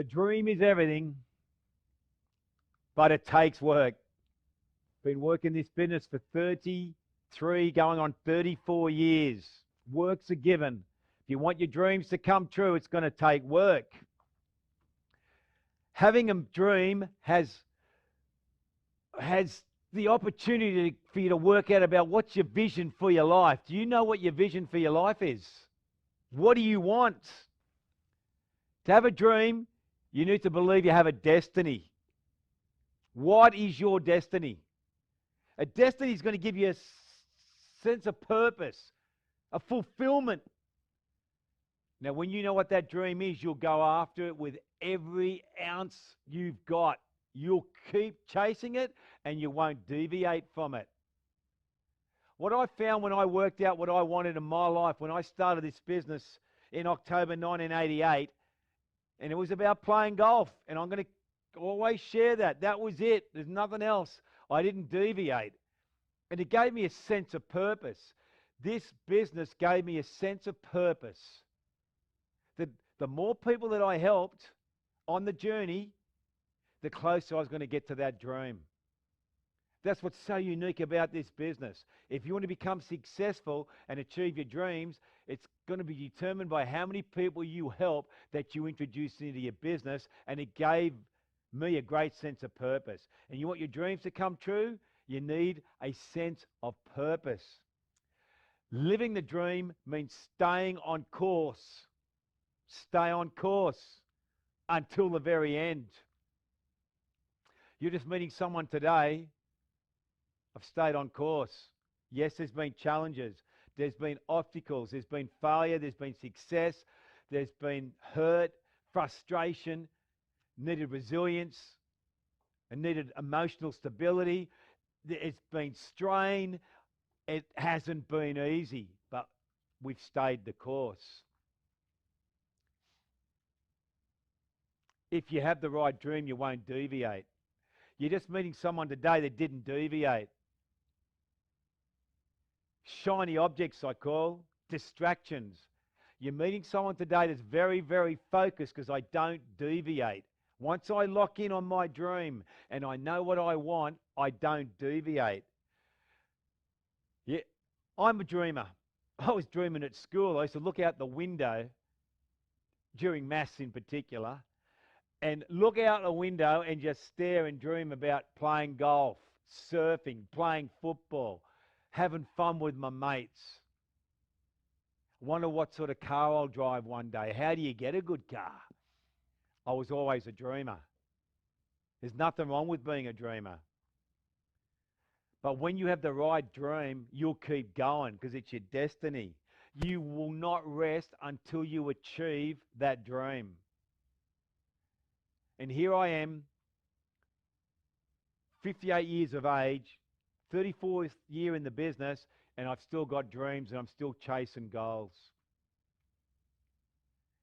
The dream is everything, but it takes work. Been working this business for 33, going on 34 years. Work's a given. If you want your dreams to come true, it's going to take work. Having a dream has the opportunity for you to work out about what's your vision for your life. Do you know what your vision for your life is? What do you want? To have a dream, you need to believe you have a destiny. What is your destiny? A destiny is going to give you a sense of purpose, a fulfillment. Now, when you know what that dream is, you'll go after it with every ounce you've got. You'll keep chasing it and you won't deviate from it. What I found when I worked out what I wanted in my life, when I started this business in October 1988, and it was about playing golf, and I'm going to always share that. That was it. There's nothing else. I didn't deviate. And it gave me a sense of purpose. This business gave me a sense of purpose. That the more people that I helped on the journey, the closer I was going to get to that dream. That's what's so unique about this business. If you want to become successful and achieve your dreams, it's going to be determined by how many people you help that you introduce into your business, and it gave me a great sense of purpose. And you want your dreams to come true? You need a sense of purpose. Living the dream means staying on course. Stay on course until the very end. You're just meeting someone today. I've stayed on course. Yes, there's been challenges. There's been obstacles. There's been failure. There's been success. There's been hurt, frustration, needed resilience, and needed emotional stability. It's been strain. It hasn't been easy, but we've stayed the course. If you have the right dream, you won't deviate. You're just meeting someone today that didn't deviate. Shiny objects, I call, distractions. You're meeting someone today that's very, very focused because I don't deviate. Once I lock in on my dream and I know what I want, I don't deviate. Yeah, I'm a dreamer. I was dreaming at school. I used to look out the window during maths in particular and look out the window and just stare and dream about playing golf, surfing, playing football, having fun with my mates. Wonder what sort of car I'll drive one day. How do you get a good car? I was always a dreamer. There's nothing wrong with being a dreamer. But when you have the right dream, you'll keep going because it's your destiny. You will not rest until you achieve that dream. And here I am, 58 years of age, 34th year in the business, and I've still got dreams and I'm still chasing goals.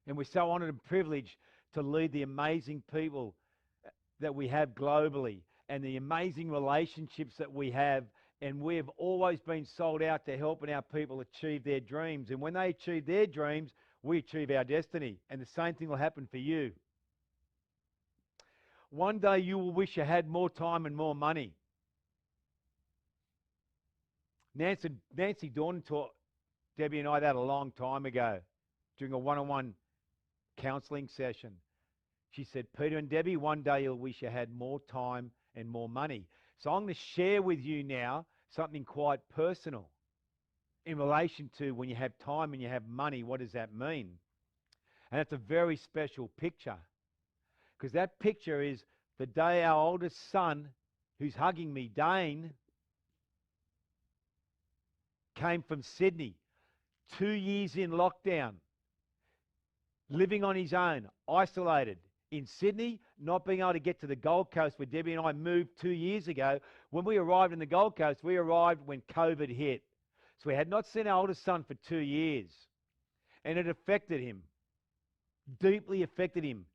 And we're so honored and privileged to lead the amazing people that we have globally and the amazing relationships that we have. And we have always been sold out to helping our people achieve their dreams. And when they achieve their dreams, we achieve our destiny. And the same thing will happen for you. One day you will wish you had more time and more money. Nancy Dorn taught Debbie and I that a long time ago during a one-on-one counselling session. She said, Peter and Debbie, one day you'll wish you had more time and more money. So I'm going to share with you now something quite personal in relation to when you have time and you have money, what does that mean? And that's a very special picture, because that picture is the day our oldest son, who's hugging me, Dane, came from Sydney, 2 years in lockdown, living on his own, isolated in Sydney, not being able to get to the Gold Coast where Debbie and I moved 2 years ago. When we arrived in the Gold Coast, we arrived when COVID hit. So we had not seen our oldest son for 2 years. And it affected him, deeply affected him.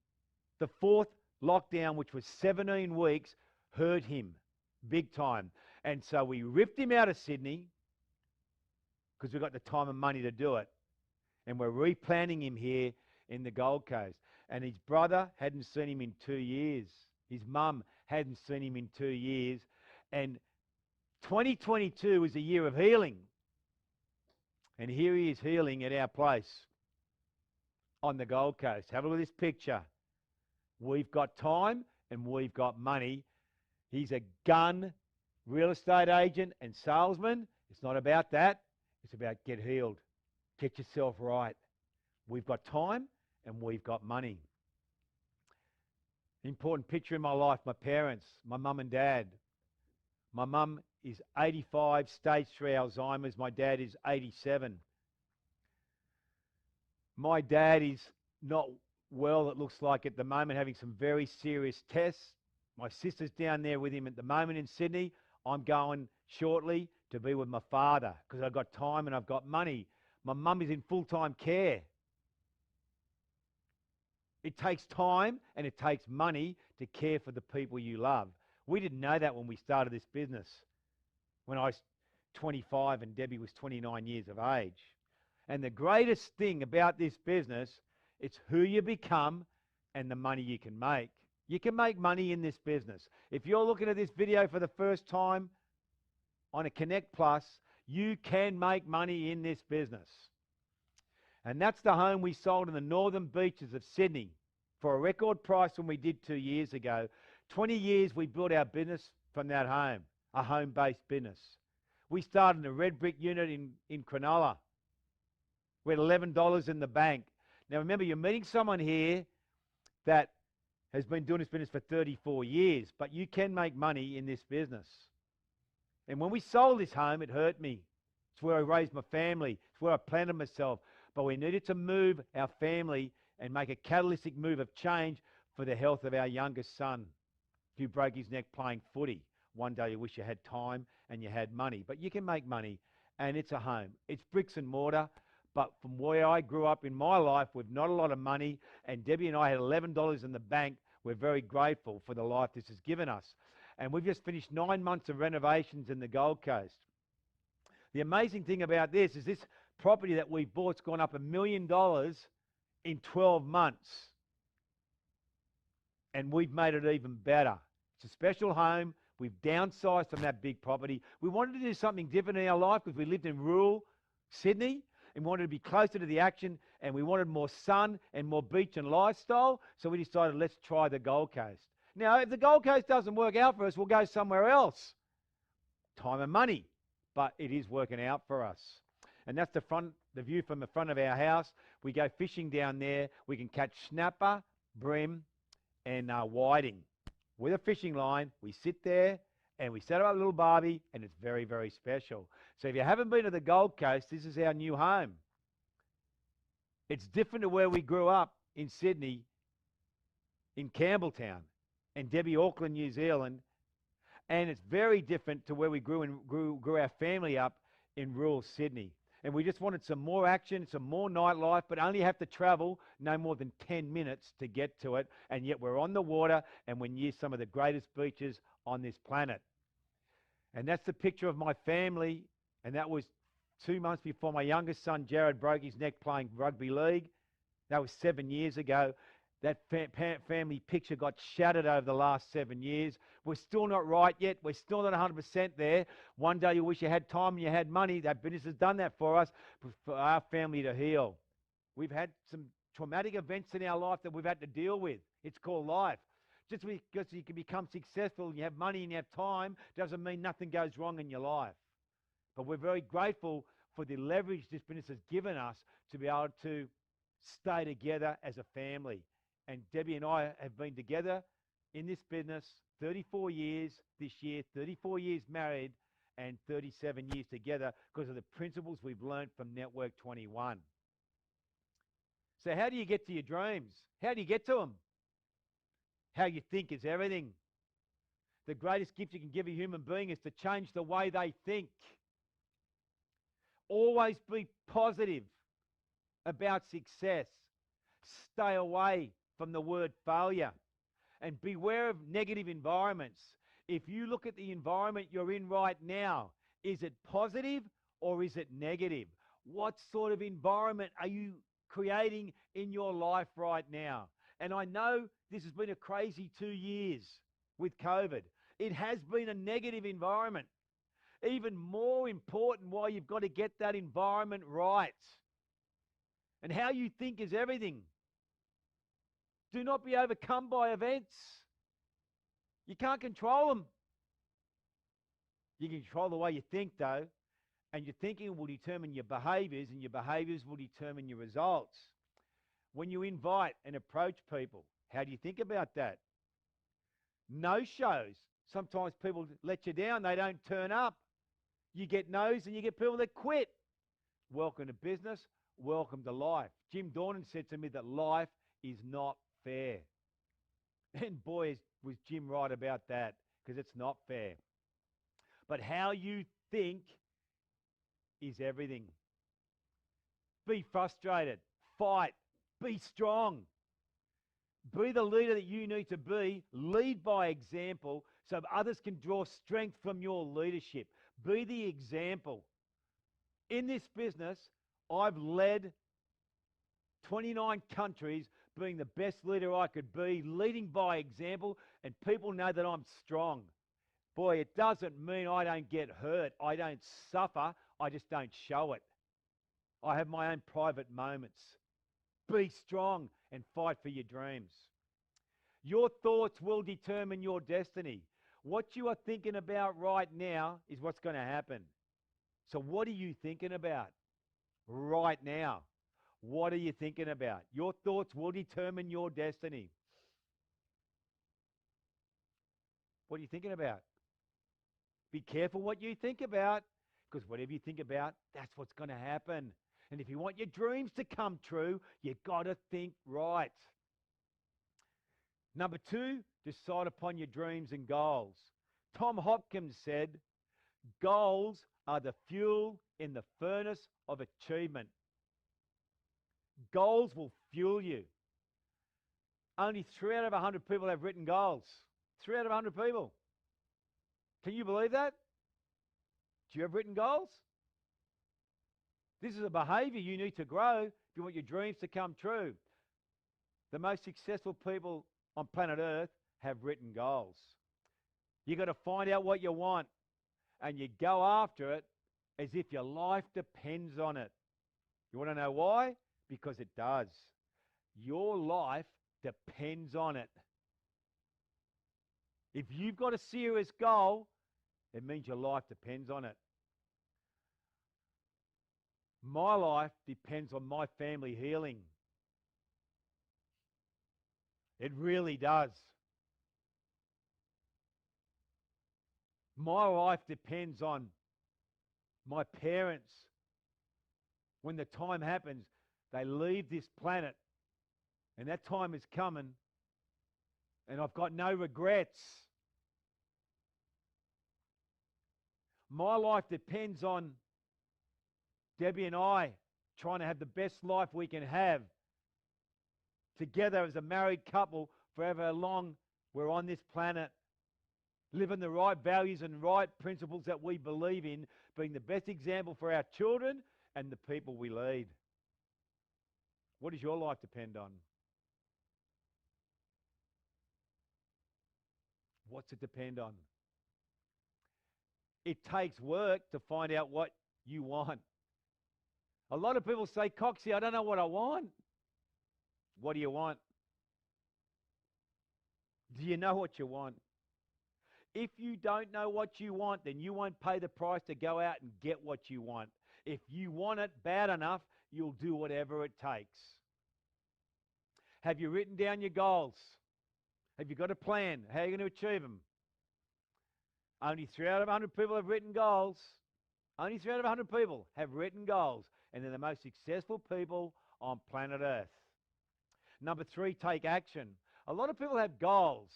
The fourth lockdown, which was 17 weeks, hurt him big time. And so we ripped him out of Sydney because we've got the time and money to do it. And we're replanting him here in the Gold Coast. And his brother hadn't seen him in 2 years. His mum hadn't seen him in 2 years. And 2022 was a year of healing. And here he is healing at our place on the Gold Coast. Have a look at this picture. We've got time and we've got money. He's a gun real estate agent and salesman. It's not about that. It's about get healed. Get yourself right. We've got time and we've got money. Important picture in my life, my parents, my mum and dad. My mum is 85, stage 3 Alzheimer's. My dad is 87. My dad is not well, it looks like at the moment, having some very serious tests. My sister's down there with him at the moment in Sydney. I'm going shortly to be with my father because I've got time and I've got money. My mum is in full-time care. It takes time and it takes money to care for the people you love. We didn't know that when we started this business, when I was 25 and Debbie was 29 years of age. And the greatest thing about this business, it's who you become and the money you can make. You can make money in this business. If you're looking at this video for the first time on a Connect Plus, you can make money in this business. And that's the home we sold in the northern beaches of Sydney for a record price when we did 2 years ago. 20 years we built our business from that home, a home-based business. We started in a red brick unit in Cronulla. We had $11 in the bank. Now remember, you're meeting someone here that has been doing this business for 34 years, but you can make money in this business. And when we sold this home, it hurt me. It's where I raised my family. It's where I planted myself. But we needed to move our family and make a catalytic move of change for the health of our youngest son, who broke his neck playing footy. One day you wish you had time and you had money. But you can make money, and it's a home. It's bricks and mortar. But from where I grew up in my life with not a lot of money, and Debbie and I had $11 in the bank, we're very grateful for the life this has given us. And we've just finished 9 months of renovations in the Gold Coast. The amazing thing about this is this property that we bought's gone up $1 million in 12 months. And we've made it even better. It's a special home. We've downsized from that big property. We wanted to do something different in our life because we lived in rural Sydney and wanted to be closer to the action, and we wanted more sun and more beach and lifestyle. So we decided, let's try the Gold Coast. Now, if the Gold Coast doesn't work out for us, we'll go somewhere else. Time and money, but it is working out for us. And that's the view from the front of our house. We go fishing down there. We can catch snapper, brim, and whiting with a fishing line. We sit there and we set up a little barbie, and it's very, very special. So if you haven't been to the Gold Coast, this is our new home. It's different to where we grew up in Sydney, in Campbelltown, and Debbie, Auckland, New Zealand. And it's very different to where we grew our family up in rural Sydney. And we just wanted some more action, some more nightlife, but only have to travel no more than 10 minutes to get to it. And yet we're on the water and we're near some of the greatest beaches on this planet. And that's the picture of my family. And that was 2 months before my youngest son, Jared, broke his neck playing rugby league. That was 7 years ago. That family picture got shattered over the last 7 years. We're still not right yet. We're still not 100% there. One day you wish you had time and you had money. That business has done that for us, for our family to heal. We've had some traumatic events in our life that we've had to deal with. It's called life. Just because you can become successful and you have money and you have time doesn't mean nothing goes wrong in your life. But we're very grateful for the leverage this business has given us to be able to stay together as a family. And Debbie and I have been together in this business 34 years this year, 34 years married, and 37 years together because of the principles we've learned from Network 21. So how do you get to your dreams? How do you get to them? How you think is everything. The greatest gift you can give a human being is to change the way they think. Always be positive about success. Stay away from the word failure, and beware of negative environments. If you look at the environment you're in right now, is it positive or is it negative? What sort of environment are you creating in your life right now? And I know this has been a crazy 2 years with COVID. It has been a negative environment. Even more important, why you've got to get that environment right. And how you think is everything. Do not be overcome by events. You can't control them. You can control the way you think, though, and your thinking will determine your behaviors, and your behaviors will determine your results. When you invite and approach people, how do you think about that? No-shows. Sometimes people let you down. They don't turn up. You get no's and you get people that quit. Welcome to business. Welcome to life. Jim Dornan said to me that life is not fair. And boy, was Jim right about that, because it's not fair. But how you think is everything. Be frustrated. Fight. Be strong. Be the leader that you need to be. Lead by example so others can draw strength from your leadership. Be the example. In this business, I've led 29 countries, being the best leader I could be, leading by example, and people know that I'm strong. Boy, it doesn't mean I don't get hurt. I don't suffer. I just don't show it. I have my own private moments. Be strong and fight for your dreams. Your thoughts will determine your destiny. What you are thinking about right now is what's going to happen. So what are you thinking about right now? What are you thinking about? Your thoughts will determine your destiny. What are you thinking about? Be careful what you think about, because whatever you think about, that's what's going to happen. And if you want your dreams to come true, you've got to think right. Number 2, decide upon your dreams and goals. Tom Hopkins said, goals are the fuel in the furnace of achievement. Goals will fuel you. Only 3 out of 100 people have written goals. 3 out of 100 people. Can you believe that? Do you have written goals? This is a behavior you need to grow if you want your dreams to come true. The most successful people on planet Earth have written goals. You've got to find out what you want, and you go after it as if your life depends on it. You want to know why? Because it does. Your life depends on it. If you've got a serious goal, it means your life depends on it. My life depends on my family healing. It really does. My life depends on my parents. When the time happens, they leave this planet, and that time is coming, and I've got no regrets. My life depends on Debbie and I trying to have the best life we can have together as a married couple for however long we're on this planet, living the right values and right principles that we believe in, being the best example for our children and the people we lead. What does your life depend on? What's it depend on? It takes work to find out what you want. A lot of people say, Coxie, I don't know what I want. What do you want? Do you know what you want? If you don't know what you want, then you won't pay the price to go out and get what you want. If you want it bad enough, you'll do whatever it takes. Have you written down your goals? Have you got a plan? How are you going to achieve them? Only 3 out of 100 people have written goals. Only 3 out of 100 people have written goals, and they're the most successful people on planet Earth. Number 3, take action. A lot of people have goals.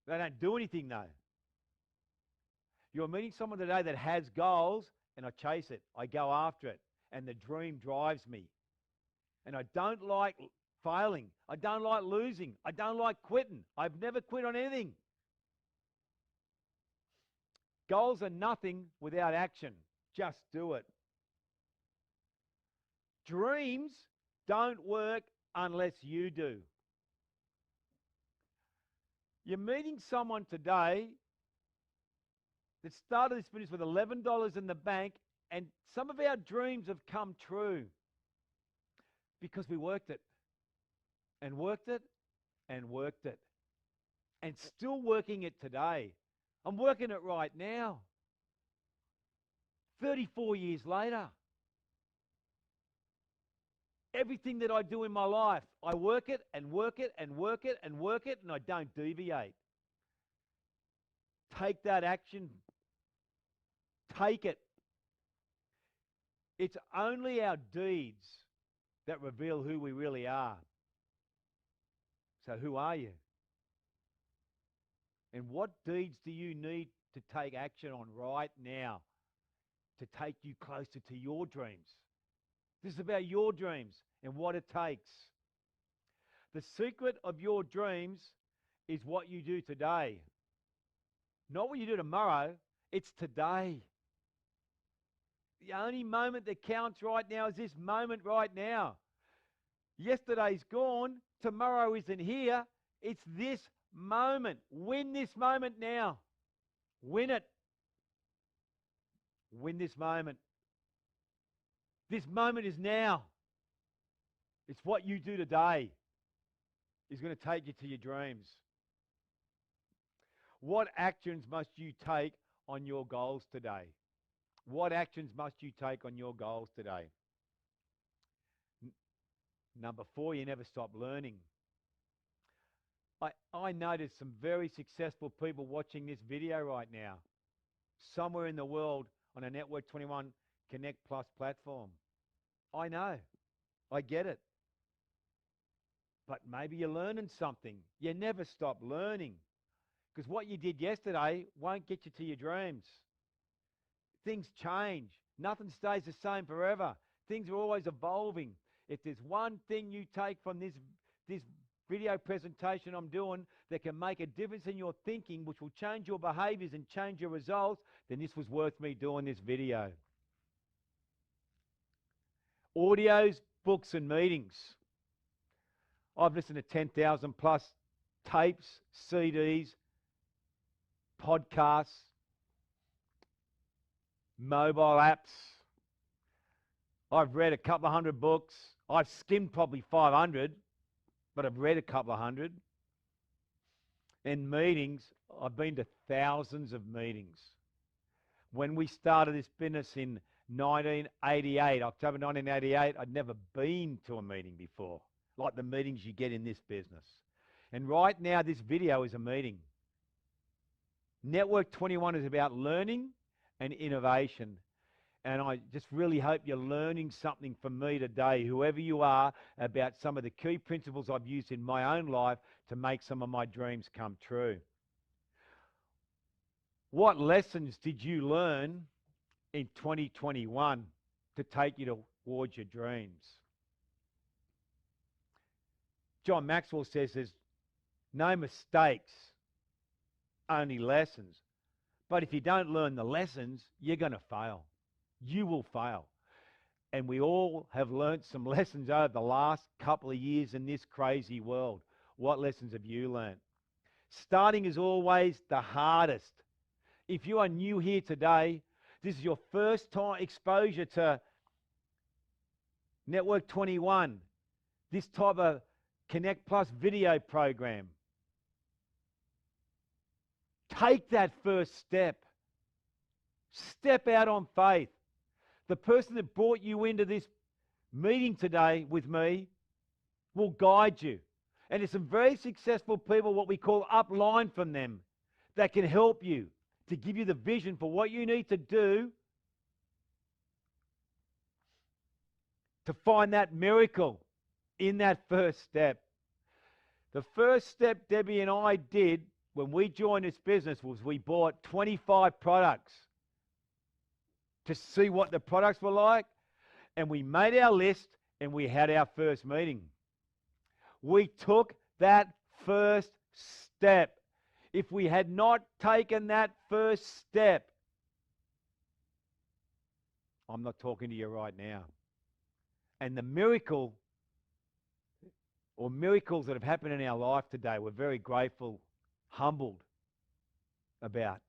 They don't do anything, though. You're meeting someone today that has goals, and I chase it. I go after it, and the dream drives me. And I don't like failing. I don't like losing. I don't like quitting. I've never quit on anything. Goals are nothing without action. Just do it. Dreams don't work unless you do. You're meeting someone today that started this business with $11 in the bank, and some of our dreams have come true because we worked it and worked it and worked it and still working it today. I'm working it right now, 34 years later. Everything that I do in my life, I work it and work it and work it and work it, and I don't deviate. Take that action. Take it. It's only our deeds that reveal who we really are. So who are you? And what deeds do you need to take action on right now to take you closer to your dreams? This is about your dreams and what it takes. The secret of your dreams is what you do today. Not what you do tomorrow, it's today. The only moment that counts right now is this moment right now. Yesterday's gone, tomorrow isn't here, it's this moment. Win this moment now. Win it. Win this moment. This moment is now. It's what you do today is going to take you to your dreams. What actions must you take on your goals today? What actions must you take on your goals today? Number 4, you never stop learning. I noticed some very successful people watching this video right now, somewhere in the world on a Network 21 Connect Plus platform. I know. I get it. But maybe you're learning something. You never stop learning. Because what you did yesterday won't get you to your dreams. Things change. Nothing stays the same forever. Things are always evolving. If there's one thing you take from this video presentation I'm doing that can make a difference in your thinking, which will change your behaviors and change your results, then this was worth me doing this video. Audios, books, and meetings. I've listened to 10,000 plus tapes, CDs, podcasts, mobile apps. I've read a couple of hundred books. I've skimmed probably 500, but I've read a couple of hundred. In meetings, I've been to thousands of meetings. When we started this business in 1988, October 1988, I'd never been to a meeting before, like the meetings you get in this business. And right now, this video is a meeting. Network 21 is about learning and innovation. And I just really hope you're learning something from me today, whoever you are, about some of the key principles I've used in my own life to make some of my dreams come true. What lessons did you learn in 2021 to take you towards your dreams? John Maxwell says there's no mistakes, only lessons. But if you don't learn the lessons, you're going to fail. You will fail. And we all have learned some lessons over the last couple of years in this crazy world. What lessons have you learned? Starting is always the hardest. If you are new here today, this is your first time exposure to Network 21, this type of Connect Plus video program. Take that first step. Step out on faith. The person that brought you into this meeting today with me will guide you. And there's some very successful people, what we call upline from them, that can help you to give you the vision for what you need to do to find that miracle in that first step. The first step Debbie and I did when we joined this business was we bought 25 products to see what the products were like, and we made our list and we had our first meeting. We took that first step. If we had not taken that first step, I'm not talking to you right now. And the miracle or miracles that have happened in our life today, we're very grateful, humbled about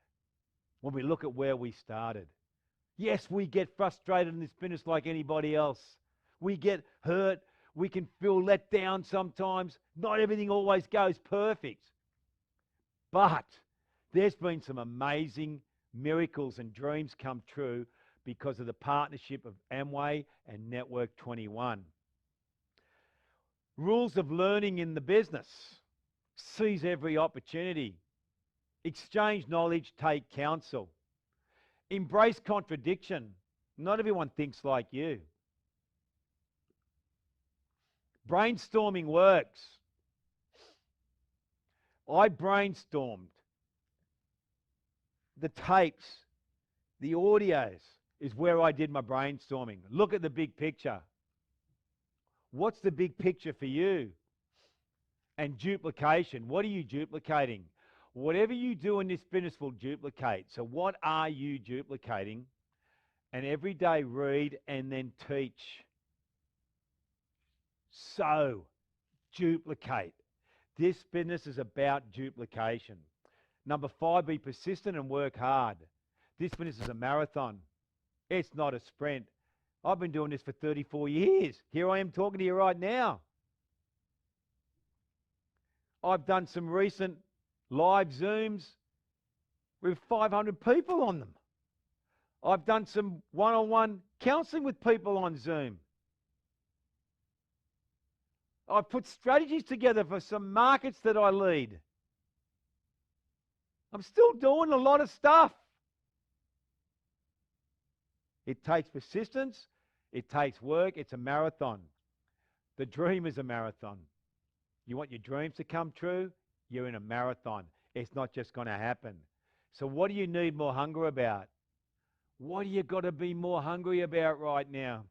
when we look at where we started. Yes, we get frustrated in this business like anybody else. We get hurt. We can feel let down sometimes. Not everything always goes perfect. But there's been some amazing miracles and dreams come true because of the partnership of Amway and Network 21. Rules of learning in the business. Seize every opportunity. Exchange knowledge, take counsel. Embrace contradiction. Not everyone thinks like you. Brainstorming works. I brainstormed the tapes, the audios is where I did my brainstorming. Look at the big picture. What's the big picture for you? And duplication. What are you duplicating? Whatever you do in this business will duplicate. So what are you duplicating? And every day read and then teach. So duplicate. This business is about duplication. Number 5, be persistent and work hard. This business is a marathon. It's not a sprint. I've been doing this for 34 years. Here I am talking to you right now. I've done some recent live Zooms with 500 people on them. I've done some one-on-one counseling with people on Zoom. I've put strategies together for some markets that I lead. I'm still doing a lot of stuff. It takes persistence. It takes work. It's a marathon. The dream is a marathon. You want your dreams to come true? You're in a marathon. It's not just going to happen. So what do you need more hunger about? What do you got to be more hungry about right now?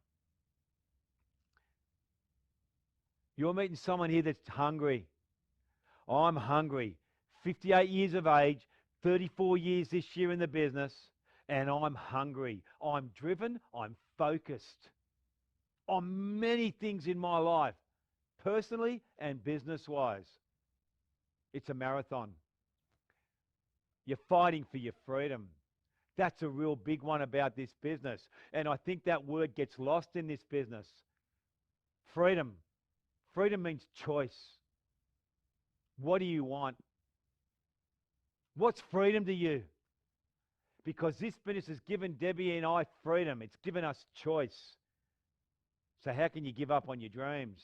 You're meeting someone here that's hungry. I'm hungry. 58 years of age, 34 years this year in the business, and I'm hungry. I'm driven. I'm focused on many things in my life, personally and business-wise. It's a marathon. You're fighting for your freedom. That's a real big one about this business. And I think that word gets lost in this business. Freedom. Freedom means choice. What do you want? What's freedom to you? Because this business has given Debbie and I freedom. It's given us choice. So how can you give up on your dreams?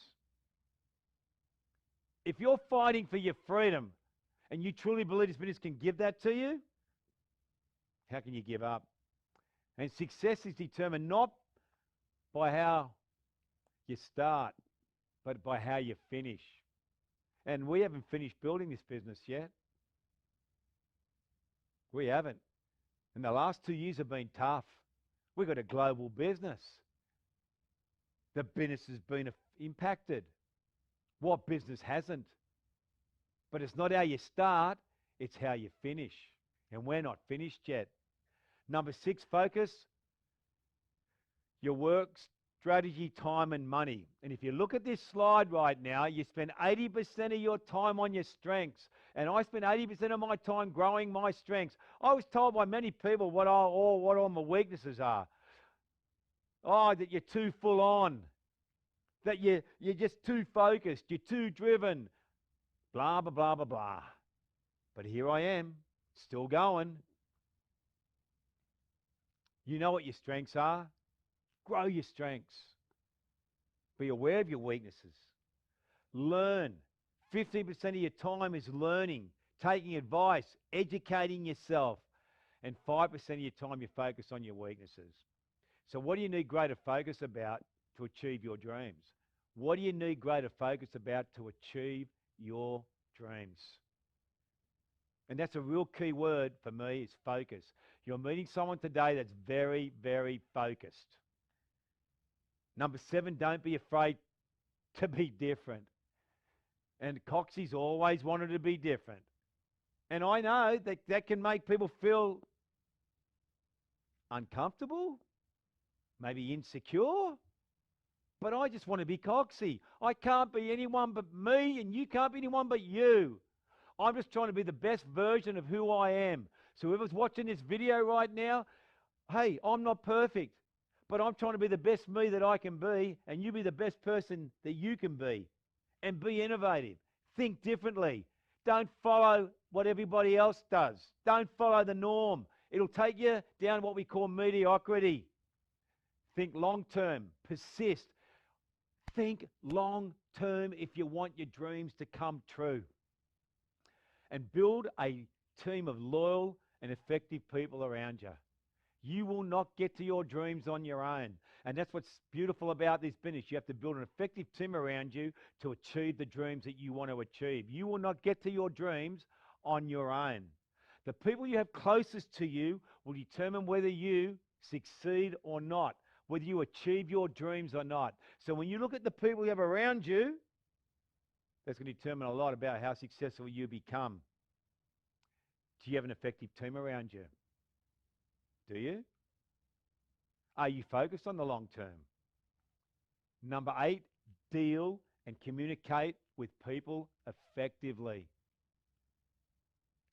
If you're fighting for your freedom and you truly believe this business can give that to you, how can you give up? And success is determined not by how you start, but by how you finish. And we haven't finished building this business yet. We haven't. And the last 2 years have been tough. We've got a global business. The business has been impacted. What business hasn't? But it's not how you start, it's how you finish. And we're not finished yet. Number 6, focus. Your work, strategy, time, and money. And if you look at this slide right now, you spend 80% of your time on your strengths. And I spend 80% of my time growing my strengths. I was told by many people what all my weaknesses are. Oh, that you're too full on. That you're just too focused. You're too driven. Blah, blah, blah, blah, blah. But here I am, still going. You know what your strengths are. Grow your strengths. Be aware of your weaknesses. Learn. 15% of your time is learning, taking advice, educating yourself. And 5% of your time you focus on your weaknesses. So what do you need greater focus about to achieve your dreams? What do you need greater focus about to achieve your dreams? And that's a real key word for me is focus. You're meeting someone today that's very, very focused. Number 7, don't be afraid to be different. And Coxie's always wanted to be different. And I know that that can make people feel uncomfortable, maybe insecure. But I just want to be coxy. I can't be anyone but me, and you can't be anyone but you. I'm just trying to be the best version of who I am. So whoever's watching this video right now, hey, I'm not perfect, but I'm trying to be the best me that I can be, and you be the best person that you can be. And be innovative. Think differently. Don't follow what everybody else does. Don't follow the norm. It'll take you down what we call mediocrity. Think long term. Persist. Think long term if you want your dreams to come true. And build a team of loyal and effective people around you. You will not get to your dreams on your own. And that's what's beautiful about this business. You have to build an effective team around you to achieve the dreams that you want to achieve. You will not get to your dreams on your own. The people you have closest to you will determine whether you succeed or not, whether you achieve your dreams or not. So when you look at the people you have around you, that's going to determine a lot about how successful you become. Do you have an effective team around you? Do you? Are you focused on the long term? Number 8, deal and communicate with people effectively.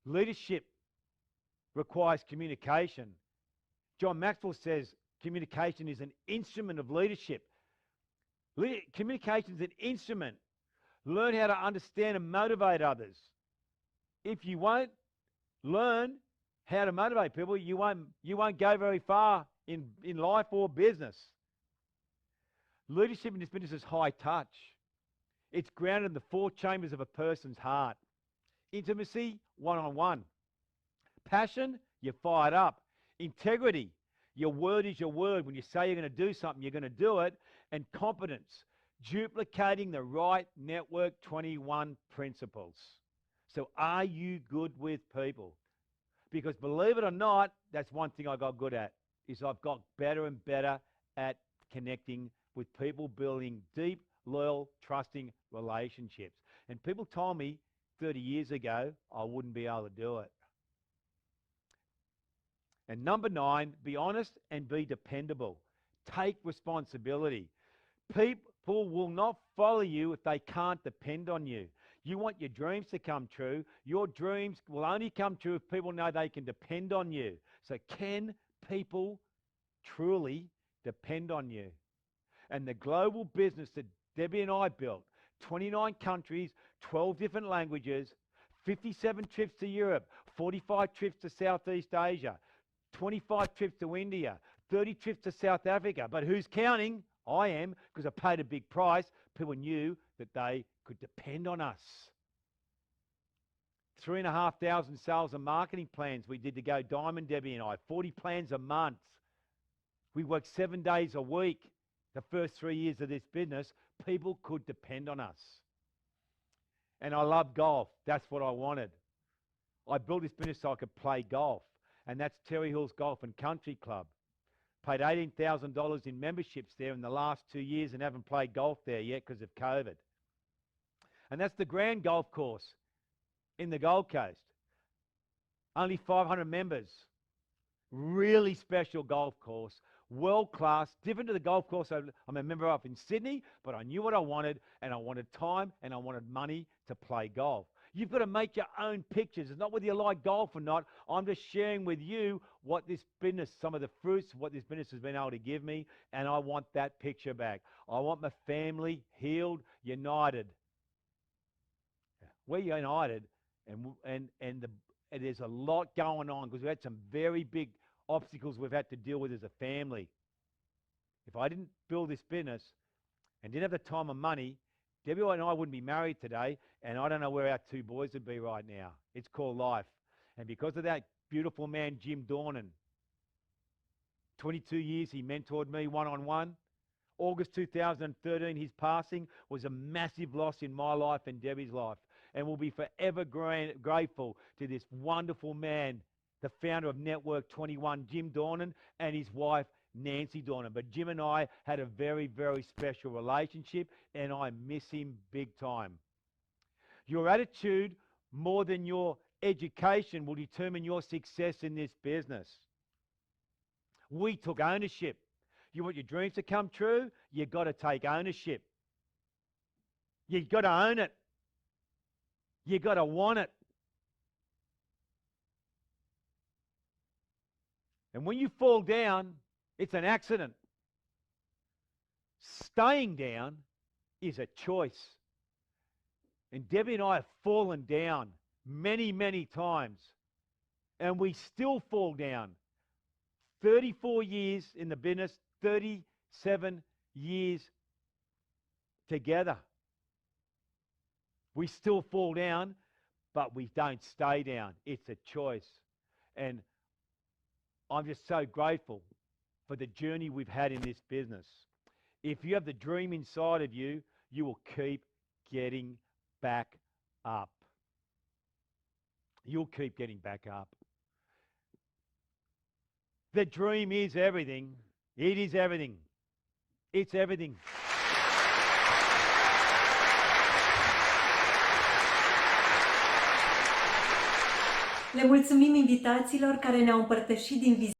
Leadership requires communication. John Maxwell says communication is an instrument of leadership. Communication is an instrument. Learn how to understand and motivate others. If you won't learn how to motivate people, you won't go very far in life or business. Leadership in this business is high touch. It's grounded in the 4 chambers of a person's heart. Intimacy, one-on-one. Passion, you're fired up. Integrity, your word is your word. When you say you're going to do something, you're going to do it. And competence, duplicating the right network 21 principles. So are you good with people? Because believe it or not, that's one thing I got good at, is I've got better and better at connecting with people, building deep, loyal, trusting relationships. And people told me 30 years ago I wouldn't be able to do it. And number 9, be honest and be dependable. Take responsibility. People will not follow you if they can't depend on you. You want your dreams to come true. Your dreams will only come true if people know they can depend on you. So can people truly depend on you? And the global business that Debbie and I built, 29 countries, 12 different languages, 57 trips to Europe, 45 trips to Southeast Asia, 25 trips to India, 30 trips to South Africa. But who's counting? I am, because I paid a big price. People knew that they could depend on us. 3,500 sales and marketing plans we did to go diamond, Debbie and I. 40 plans a month. We worked 7 days a week. The first 3 years of this business, people could depend on us. And I love golf. That's what I wanted. I built this business so I could play golf. And that's Terry Hills Golf and Country Club. Paid $18,000 in memberships there in the last 2 years and haven't played golf there yet because of COVID. And that's the Grand Golf Course in the Gold Coast. Only 500 members. Really special golf course. World class. Different to the golf course I'm a member of in Sydney, but I knew what I wanted, and I wanted time and I wanted money to play golf. You've got to make your own pictures. It's not whether you like golf or not. I'm just sharing with you what this business, some of the fruits, what this business has been able to give me, and I want that picture back. I want my family healed, united. We're united, and there's a lot going on because we've had some very big obstacles we've had to deal with as a family. If I didn't build this business and didn't have the time and money, Debbie and I wouldn't be married today, and I don't know where our 2 boys would be right now. It's called life. And because of that beautiful man, Jim Dornan, 22 years he mentored me one-on-one. August 2013, his passing was a massive loss in my life and Debbie's life. And we'll be forever grateful to this wonderful man, the founder of Network 21, Jim Dornan, and his wife, Nancy Dornan. But Jim and I had a very, very special relationship, and I miss him big time. Your attitude, more than your education, will determine your success in this business. We took ownership. you want your dreams to come true, you've got to take ownership. You've got to own it. You've got to want it. And when you fall down, it's an accident. Staying down is a choice. And Debbie and I have fallen down many, many times. And we still fall down. 34 years in the business, 37 years together. We still fall down, but we don't stay down. It's a choice. And I'm just so grateful for the journey we've had in this business. If you have the dream inside of you, you will keep getting back up. You'll keep getting back up. The dream is everything. It is everything. It's everything. Le mulțumim invitațiilor care ne-au împărtășit din viziune